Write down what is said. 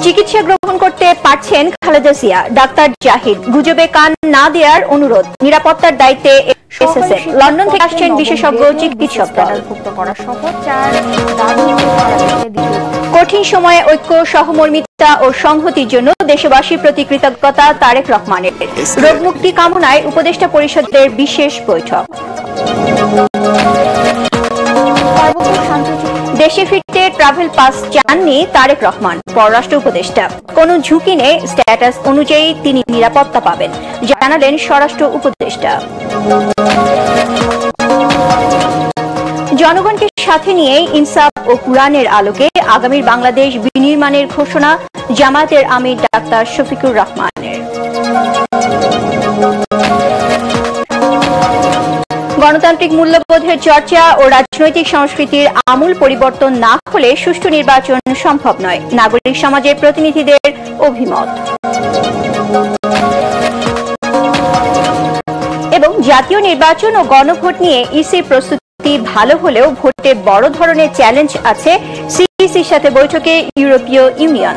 চিকিৎসা গ্রহণ করতে পারছেন খালেদা জিয়া, ডাক্তার জাহিদ গুজবে কান না দেওয়ার অনুরোধ। নিরাপত্তার দায়িত্বে এসএসএফ। লন্ডন থেকে আসছেন বিশেষজ্ঞ চিকিৎসক দল। কঠিন সময়ে ঐক্য, সহমর্মিতা ও সংহতির জন্য দেশবাসীর প্রতি কৃতজ্ঞতা তারেক রহমানের। রোগমুক্তি কামনায় উপদেষ্টা পরিষদের বিশেষ বৈঠক। দেশে ফিরতে ট্রাভেল পাস চাননি তারেক রহমান, পররাষ্ট্র উপদেষ্টা। কোন ঝুঁকি নেই, স্ট্যাটাস অনুযায়ী তিনি নিরাপত্তা পাবেন, জানালেন স্বরাষ্ট্র উপদেষ্টা। জনগণকে সাথে নিয়ে ইনসাফ ও কুরআনের আলোকে আগামীর বাংলাদেশ বিনির্মাণের ঘোষণা জামায়াতের আমির ডাক্তার শফিকুর রহমানের। গণতান্ত্রিক মূল্যবোধের চর্চা ও রাজনৈতিক সংস্কৃতির আমূল পরিবর্তন না হলে সুষ্ঠু নির্বাচন সম্ভব নয়, নাগরিক সমাজের প্রতিনিধিদের অভিমত। এবং জাতীয় নির্বাচন ও গণভোট নিয়ে ইসির প্রস্তুতি ভালো হলেও ভোটে বড় ধরনের চ্যালেঞ্জ আছে সিইসির সাথে বৈঠকে ইউরোপীয় ইউনিয়ন।